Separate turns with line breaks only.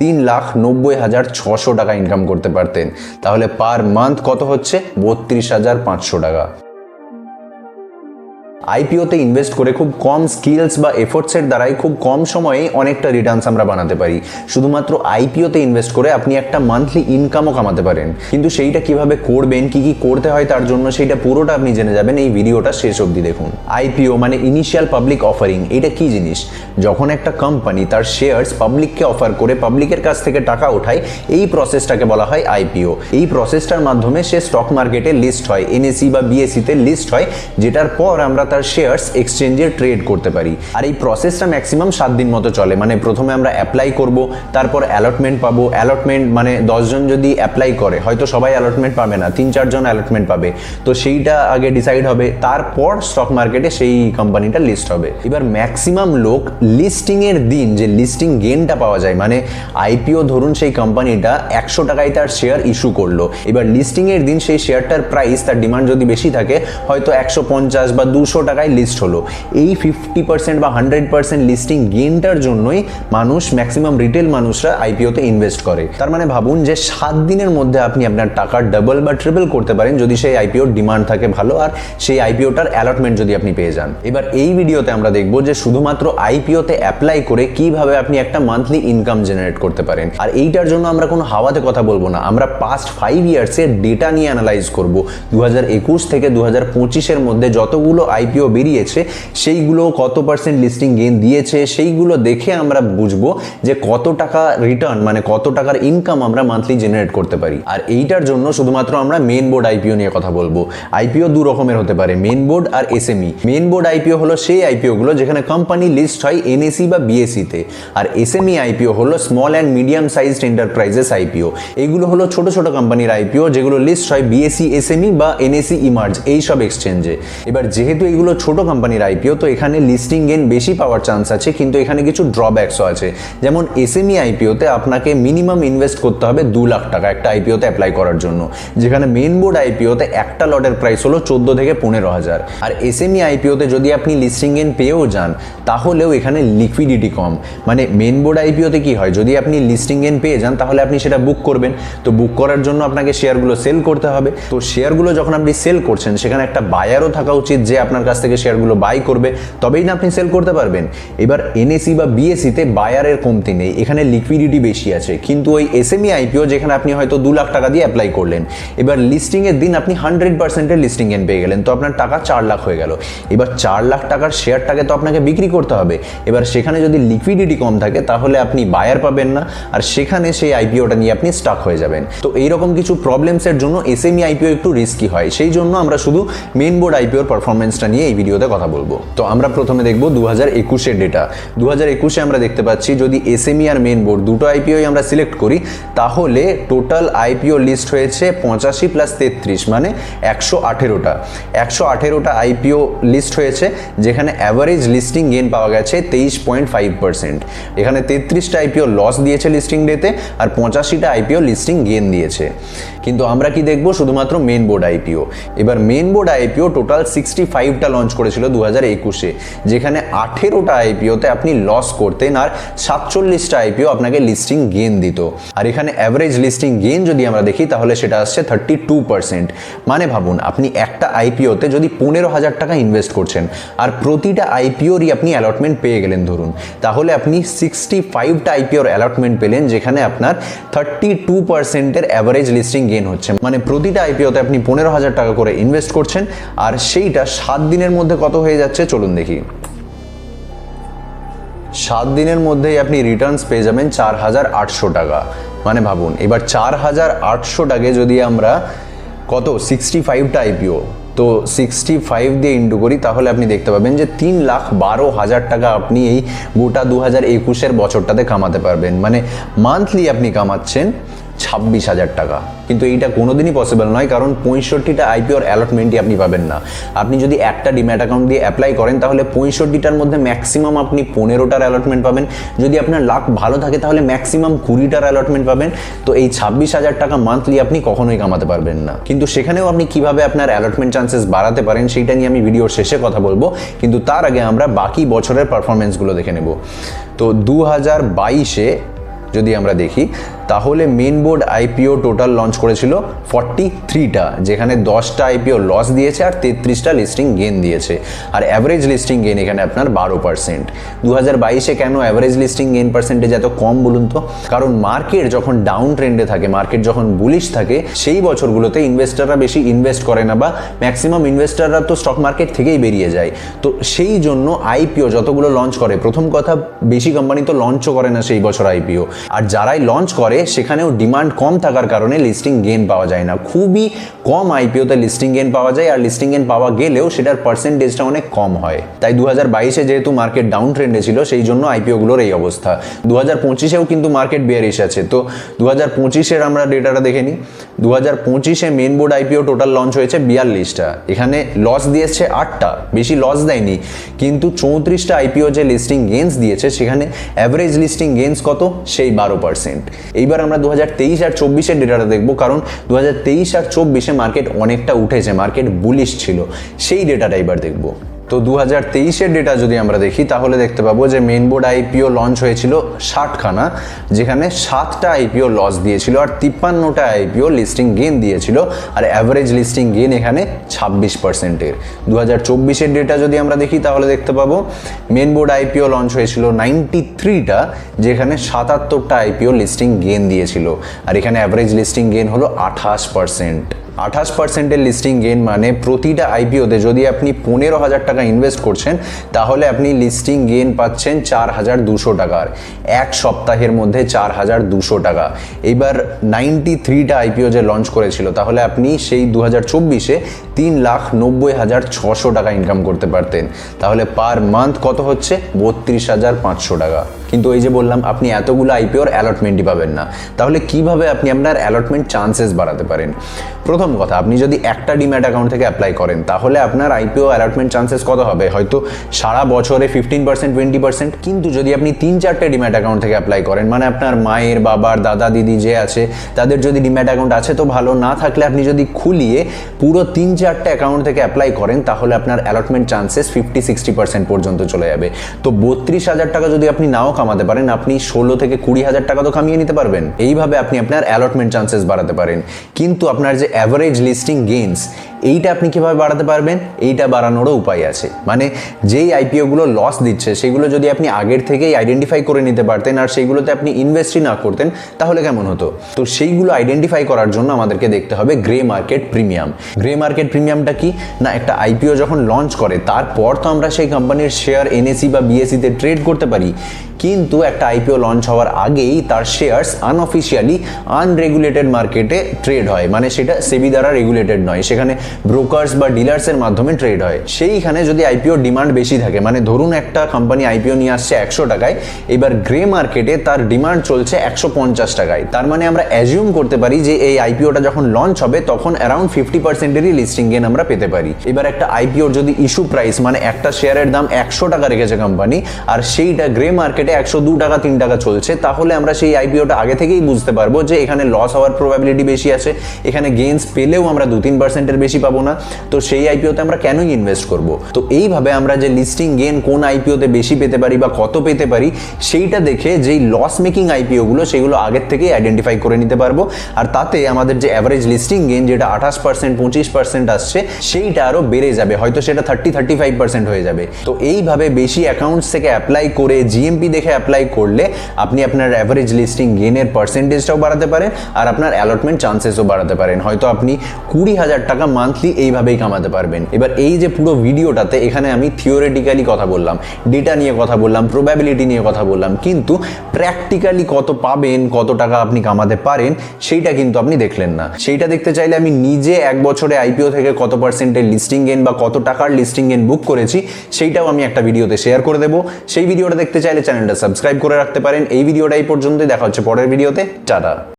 3,90,600 টাকা ইনকাম করতে পারতেন। তাহলে পার মান্থ কত হচ্ছে? 32,500 টাকা। আইপিওতে ইনভেস্ট করে খুব কম স্কিলস বা এফোর্টসের দ্বারাই খুব কম সময়ে অনেকটা রিটার্নস আমরা বানাতে পারি। শুধুমাত্র আইপিওতে ইনভেস্ট করে আপনি একটা মান্থলি ইনকামও কামাতে পারেন। কিন্তু সেইটা কিভাবে করবেন, কি কি করতে হয় তার জন্য, সেইটা পুরোটা আপনি জেনে যাবেন এই ভিডিওটা শেষ অবধি দেখুন। আইপিও মানে ইনিশিয়াল পাবলিক অফারিং। এটা কি জিনিস? যখন একটা কোম্পানি তার শেয়ারস পাবলিককে অফার করে পাবলিকের কাছ থেকে টাকা ওঠায়, এই প্রসেসটাকে বলা হয় আইপিও। এই প্রসেসটার মাধ্যমে সে স্টক মার্কেটে লিস্ট হয়, এনএসই বা বিএসসিতে লিস্ট হয়, যেটার পর আমরা তার শেয়ারস এক্সচেঞ্জে ট্রেড করতে পারি। আর এই প্রসেসটা ম্যাক্সিমাম 7 দিন মতো চলে। মানে প্রথমে আমরা অ্যাপ্লাই করব, তারপর অ্যালটমেন্ট পাবো। অ্যালটমেন্ট মানে 10 জন যদি অ্যাপ্লাই করে, হয়তো সবাই অ্যালটমেন্ট পাবে না, 3-4 জন অ্যালটমেন্ট পাবে, তো সেইটা আগে ডিসাইড হবে, তারপর স্টক মার্কেটে সেই কোম্পানিটা লিস্ট হবে। এবার ম্যাক্সিমাম লোক লিস্টিং এর দিন যে লিস্টিং গেইনটা পাওয়া যায়, মানে আইপিও ধরুন সেই কোম্পানিটা 100 টাকায় তার শেয়ার ইস্যু করলো, এবার লিস্টিং এর দিন সেই শেয়ারটার প্রাইস, তার ডিমান্ড যদি বেশি থাকে, হয়তো 150 বা 200 টাকায় লিস্ট হলো। এই 50% বা 100% লিস্টিং গেইনটার জন্যই মানুষ, ম্যাক্সিমাম রিটেল মানুষরা আইপিওতে ইনভেস্ট করে। তার মানে ভাবুন যে 7 দিনের মধ্যে আপনি আপনার টাকা ডাবল বা ট্রিপল করতে পারেন যদি সেই আইপিওর ডিমান্ড থাকে ভালো, আর সেই আইপিওটার অ্যালটমেন্ট যদি আপনি পেয়ে যান। এবার এই ভিডিওতে আমরা দেখব যে শুধুমাত্র আইপিওতে অ্যাপ্লাই করে কিভাবে আপনি একটা মান্থলি ইনকাম জেনারেট করতে পারেন। আর এইটার জন্য আমরা কোনো হাওয়াতে কথা বলবো না, আমরা পাস্ট 5 ইয়ার্সের ডেটা নিয়ে অ্যানালাইজ করব। 2021 থেকে 2025-এর মধ্যে যতগুলো আইপিও বেরিয়েছে সেইগুলো কত পার্সেন্ট লিস্টিং গেইন দিয়েছে, সেইগুলো দেখে আমরা বুঝবো যে কত টাকা রিটার্ন, মানে কত টাকার ইনকাম আমরা মান্থলি জেনারেট করতে পারি। আর এইটার জন্য শুধুমাত্র আমরা মেন বোর্ড আইপিও নিয়ে কথা বলবো। আইপিও 2 রকমের হতে পারে, মেন বোর্ড আর এসএমই। মেন বোর্ড আইপিও হলো সেই আইপিও গুলো যেখানে কোম্পানি লিস্ট হয় এনএসই বা বিএসসিতে, আর এসএমই আইপিও হলো small and medium sized enterprises IPO. এইগুলো হলো ছোট ছোট কোম্পানির আইপিও যেগুলো লিস্ট হয় বিএসসি, এসএমই বা এনএসই ইমার্জ এইসব এক্সচেঞ্জে। এবার যেহেতু এগুলো ছোট কোম্পানির আইপিও, তো এখানে লিস্টিং গেইন বেশি পাওয়ার চান্স আছে, কিন্তু এখানে কিছু ড্রব্যাকসও আছে। যেমন এসএমই আইপিওতে আপনাকে মিনিমাম ইনভেস্ট করতে হবে 2 লাখ টাকা একটা আইপিওতে অ্যাপ্লাই করার জন্য, যেখানে মেন বোর্ড আইপিওতে একটা লটের প্রাইস হলো 14 থেকে 15,000। আর এসএমই আইপিওতে যদি আপনি লিস্টিং গেইন পেয়েও যান, তাহলেও এখানে লিকুইডিটি কম। মানে মেন বোর্ড আইপিওতে কি হয়, যদি আপনি লিস্টিং গেইন পেয়ে যান তাহলে আপনি সেটা বুক করবেন, তো বুক করার জন্য আপনাকে শেয়ারগুলো সেল করতে হবে। তো শেয়ারগুলো যখন আপনি সেল করছেন, সেখানে একটা বায়ারও থাকা উচিত যে আপনার কাছ থেকে শেয়ারগুলো বাই করবে, তবেই না আপনি সেল করতে পারবেন। এবার এনএসই বা বিএসসিতে বায়ারের কমতি নেই, এখানে লিকুইডিটি বেশি আছে। কিন্তু ওই এসএমই আইপিও যেখানে আপনি হয়তো 2 লাখ টাকা দিয়ে অ্যাপ্লাই করলেন, এবার লিস্টিং এর দিন আপনি 100%-এর লিস্টিং গেইন পেয়ে গেলেন, তো আপনার টাকা 4 লাখ হয়ে গেল। এবার 4 লাখ টাকার শেয়ারটাকে তো আপনাকে বিক্রি করতে হবে। এবার সেখানে যদি লিকুইডিটি কম থাকে তাহলে আপনি বায়ার পাবেন না, আর সেখানে সেই আইপিওটা নিয়ে আপনি স্টাক হয়ে যাবেন। তো এইরকম কিছু প্রবলেমসের জন্য এসএমই আইপিও একটু রিস্কি হয়, সেই জন্য আমরা শুধু মেন বোর্ড আইপিওর পারফরমেন্সটা নিয়ে এই ভিডিওতে কথা বলবো। তো আমরা প্রথমে দেখব 2021-এর ডেটা। 2021-এ আমরা দেখতে পাচ্ছি যদি এসএমই আর মেন বোর্ড দুটো আইপিওই আমরা সিলেক্ট করি, তাহলে টোটাল আইপিও লিস্ট হয়েছে 85 + 33 মানে 118টা। 118টা আইপিও লিস্ট হয়েছে, যেখানে অ্যাভারেজ লিস্টিং গেইন পাওয়া গেছে 23.5%। এখানে 33টা আইপিও লস দিয়েছে লিস্টিং ডেতে, আর 85টা আইপিও লিস্টিং গেইন দিয়েছে। কিন্তু আমরা কি দেখব, শুধুমাত্র মেন বোর্ড আইপিও। এবার মেন বোর্ড আইপিও টোটাল 65টা লঞ্চ করেছিল 2021-এ, যেখানে 18টা আইপিওতে আপনি লস করতেন, আর 47টা আইপিও আপনাকে লিস্টিং গেইন দিত। আর এখানে অ্যাভারেজ লিস্টিং গেইন যদি আমরা দেখি তাহলে সেটা আসছে 32%। মানে ভাবুন, আপনি একটা আইপিওতে যদি 15,000 টাকা ইনভেস্ট করছেন, আর প্রতিটা আইপিওরই আপনি অ্যালটমেন্ট পেয়ে গেলেন ধরুন, তাহলে আপনি 65টা আইপিওর অ্যালটমেন্ট পেলেন, যেখানে আপনার 32%-এর অ্যাভারেজ লিস্টিং গেইন হচ্ছে। মানে প্রতিটা আইপিওতে আপনি 15,000 টাকা করে ইনভেস্ট করছেন, আর সেইটা 7 দিনের মধ্যে কত হয়ে যাচ্ছে চলুন দেখি। 7 দিনের মধ্যেই আপনি রিটার্নস পেয়ে যাবেন 4,800 টাকা। মানে ভাবুন, এবার 4,800 টাকা যদি আমরা কত 65টা আইপিও, তো 65 দিয়ে ইন্টু করি, তাহলে আপনি দেখতে পাবেন যে 3,12,000 টাকা আপনি এই গোটা 2021-এর বছরটাতে কামাতে পারবেন। মানে মান্থলি আপনি কামাচ্ছেন 26,000 টাকা। কিন্তু এইটা কোনোদিনই পসিবল নয়, কারণ 65টা আইপিওর অ্যালটমেন্টই আপনি পাবেন না। আপনি যদি একটা ডিম্যাট অ্যাকাউন্ট দিয়ে অ্যাপ্লাই করেন, তাহলে 65টার মধ্যে ম্যাক্সিমাম আপনি 15টার অ্যালটমেন্ট পাবেন। যদি আপনার লাক ভালো থাকে তাহলে ম্যাক্সিমাম 20টার অ্যালটমেন্ট পাবেন। তো এই 26,000 টাকা মান্থলি আপনি কখনোই কামাতে পারবেন না। কিন্তু সেখানেও আপনি কিভাবে আপনার অ্যালটমেন্ট চান্সেস বাড়াতে পারেন সেইটা নিয়ে আমি ভিডিওর শেষে কথা বলবো, কিন্তু তার আগে আমরা বাকি বছরের পারফরমেন্সগুলো দেখে নেব। তো 2022-এ যদি আমরা দেখি তাহলে main board IPO total launch করেছিল 43টা, যেখানে 10টা আইপিও লস দিয়েছে আর 33টা লিস্টিং গেন দিয়েছে। আর অ্যাভারেজ লিস্টিং গেন এখানে আপনার 12%। 2022-এ কেন অ্যাভারেজ লিস্টিং গেন পার্সেন্টেজ এত কম বলুন তো? কারণ মার্কেট যখন ডাউন ট্রেন্ডে থাকে, মার্কেট যখন বুলিশ থাকে, সেই বছরগুলোতে ইনভেস্টাররা বেশি ইনভেস্ট করে না, বা ম্যাক্সিমাম ইনভেস্টাররা তো স্টক মার্কেট থেকেই বেরিয়ে যায়। তো সেই জন্য আইপিও যতগুলো লঞ্চ করে, প্রথম কথা বেশি কোম্পানি তো লঞ্চও করে না সেই বছর আইপিও, আর যারাই লঞ্চ করে সেখানেও ডিমান্ড কম থাকার কারণে লিস্টিং গেন পাওয়া যায় না। খুবই কম আইপিওতে লিস্টিং গেন পাওয়া যায়, আর লিস্টিং গেন পাওয়া গেলেও সেটার পার্সেন্টেজটা অনেক কম হয়। তাই 2022-এ যেহেতু মার্কেট ডাউন ট্রেন্ডে ছিল, সেই জন্য আইপিওগুলোর এই অবস্থা। 2025-এও কিন্তু মার্কেট বেয়ারিশ আছে। তো 2025-এর আমরা ডেটাটা দেখে নিই। 2025-এ main board IPO total launch হয়েছে 42টা, এখানে লস দিয়েছে 8টা, বেশি লস দেয়নি, কিন্তু 34টা আইপিও যে লিস্টিং গেন্স দিয়েছে সেখানে অ্যাভারেজ লিস্টিং গেন্স কত? সেই 12%। এইবার আমরা 2023 আর 24-এর ডেটাটা দেখবো, কারণ 2023 আর 24-এ মার্কেট অনেকটা উঠেছে, মার্কেট বুলিশ ছিল, সেই ডেটাটা এবার দেখবো। তো 2023-এর ডেটা যদি আমরা দেখি তাহলে দেখতে পাবো যে মেন বোর্ড আইপিও লঞ্চ হয়েছিল 60খানা, যেখানে 7টা আইপিও লস দিয়েছিল আর 53টা আইপিও লিস্টিং গেন দিয়েছিল, আর অ্যাভারেজ লিস্টিং গেন এখানে 26%-এর। 2024-এর ডেটা যদি আমরা দেখি তাহলে দেখতে পাবো মেন বোর্ড আইপিও লঞ্চ হয়েছিল 93টা, যেখানে 77টা আইপিও লিস্টিং গেন দিয়েছিল, আর এখানে অ্যাভারেজ লিস্টিং গেন হলো 28%। 28%-এর লিস্টিং গেন মানে প্রতিটা আইপিওতে যদি আপনি 15,000 টাকা ইনভেস্ট করছেন তাহলে আপনি লিস্টিং গেন পাচ্ছেন 4,200 টাকার, এক সপ্তাহের মধ্যে 4,200 টাকা। এইবার 93টা আইপিও যে লঞ্চ করেছিল, তাহলে আপনি সেই 2024-এ 3,90,600 টাকা ইনকাম করতে পারতেন। তাহলে পার মান্থ কত হচ্ছে? 32,500 টাকা। কিন্তু এই যে বললাম আপনি এতগুলো আইপিওর অ্যালটমেন্টই পাবেন না, তাহলে কিভাবে আপনি আপনার অ্যালটমেন্ট চান্সেস বাড়াতে পারেন? প্রথম কথা, আপনি যদি একটা ডিম্যাট অ্যাকাউন্ট থেকে অ্যাপ্লাই করেন তাহলে আপনার আইপিও অ্যালটমেন্ট চান্সেস কত হবে? হয়তো সারা বছরে 15%, 20%। কিন্তু যদি আপনি 3-4টে ডিম্যাট অ্যাকাউন্ট থেকে অ্যাপ্লাই করেন, মানে আপনার মায়ের, বাবার, দাদা, দিদি যে আছে তাদের যদি ডিম্যাট অ্যাকাউন্ট আছে তো ভালো, না থাকলে আপনি যদি খুলিয়ে পুরো 3-4টে অ্যাকাউন্ট থেকে অ্যাপ্লাই করেন তাহলে আপনার অ্যালটমেন্ট চান্সেস 50-60% পর্যন্ত চলে যাবে। তো 32,000 টাকা যদি আপনি নাও কামাতে পারেন, আপনি 16 থেকে 20,000 টাকা তো কামিয়ে নিতে পারবেন। এইভাবে আপনি আপনার অ্যালটমেন্ট চান্সেস বাড়াতে পারেন। কিন্তু আপনার যে অ্যাভারেজ লিস্টিং গেইনস, এইটা আপনি কিভাবে বাড়াতে পারবেন? এইটা বাড়ানোরও উপায় আছে। মানে যেই আইপিওগুলো লস দিচ্ছে সেগুলো যদি আপনি আগের থেকেই আইডেন্টিফাই করে নিতে পারতেন আর সেইগুলোতে আপনি ইনভেস্টই না করতেন তাহলে কেমন হতো? তো সেইগুলো আইডেন্টিফাই করার জন্য আমাদেরকে দেখতে হবে grey market premium. Grey market প্রিমিয়ামটা কি না, একটা আইপিও যখন লঞ্চ করে তারপর তো আমরা সেই কোম্পানির শেয়ার এনএসই বা বিএসইতে ট্রেড করতে পারি, কিন্তু একটা আইপিও লঞ্চ হওয়ার আগেই তার শেয়ার্স আনঅফিসিয়ালি আনরেগুলেটেড মার্কেটে ট্রেড হয়, মানে সেটা সেবি দ্বারা রেগুলেটেড নয়, সেখানে ব্রোকার্স বা ডিলার্সের মাধ্যমে ট্রেড হয়। সেইখানে যদি আইপিও ডিমান্ড বেশি থাকে, মানে ধরুন একটা কোম্পানি আইপিও নিয়ে আসছে 100 টাকায়, এবার গ্রে মার্কেটে তার ডিমান্ড চলছে 150 টাকায়, তার মানে আমরা অ্যাজিউম করতে পারি যে এই আইপিওটা যখন লঞ্চ হবে তখন অ্যারাউন্ড 50%-এরই লিস্টিং গেন আমরা পেতে পারি। এবার একটা আইপিওর যদি ইস্যু প্রাইস, মানে একটা শেয়ারের দাম 100 টাকা রেখেছে কোম্পানি, আর সেইটা গ্রে মার্কেটে 102 টাকা 3 টাকা চলছে, তাহলে আমরা সেই আইপিওটা আগে থেকেই বুঝতে পারবো যে এখানে লস হওয়ার প্রবাবিলিটি বেশি আছে, এখানে গেইনস পেলেও আমরা 2-3%-এর বেশি পাবো না, তো সেই আইপিওতে আমরা কেনই ইনভেস্ট করব? তো এইভাবে আমরা যে লিস্টিং গেইন কোন আইপিওতে বেশি পেতে পারি বা কত পেতে পারি সেইটা দেখে যেই লস মেকিং আইপিওগুলো সেগুলো আগের থেকেই আইডেন্টিফাই করে নিতে পারবো, আর তাতে আমাদের যে অ্যাভারেজ লিস্টিং গেইন যেটা 28%, 25% আসছে সেইটা আরও বেড়ে যাবে, হয়তো সেটা 30-35% হয়ে যাবে। তো এইভাবে বেশি অ্যাকাউন্টস থেকে অ্যাপ্লাই করে জিএমপি দেখে অ্যাপ্লাই করলে আপনি আপনার অ্যাভারেজ লিস্টিং গেইনের পার্সেন্টেজটাও বাড়াতে পারেন আর আপনার অ্যালটমেন্ট চান্সেসও বাড়াতে পারেন। হয়তো আপনি 20,000 টাকা মান্থলি এইভাবেই কামাতে পারবেন। এবার এই যে পুরো ভিডিওটাতে এখানে আমি থিওরিটিক্যালি কথা বললাম, ডেটা নিয়ে কথা বললাম, প্রবাবিলিটি নিয়ে কথা বললাম, কিন্তু প্র্যাকটিক্যালি কত পাবেন, কত টাকা আপনি কামাতে পারেন সেইটা কিন্তু আপনি দেখলেন না। সেইটা দেখতে চাইলে আমি নিজে 1 বছরে আইপিও থেকে কত পার্সেন্টের লিস্টিং গেইন বা কত টাকার লিস্টিং গেইন বুক করেছি সেইটাও আমি একটা ভিডিওতে শেয়ার করে দেবো। সেই ভিডিওটা দেখতে চাইলে চ্যানেলটা সাবস্ক্রাইব করে রাখতে পারেন। এই ভিডিওটা এই পর্যন্তই, দেখা হচ্ছে পরের ভিডিওতে। টাটা।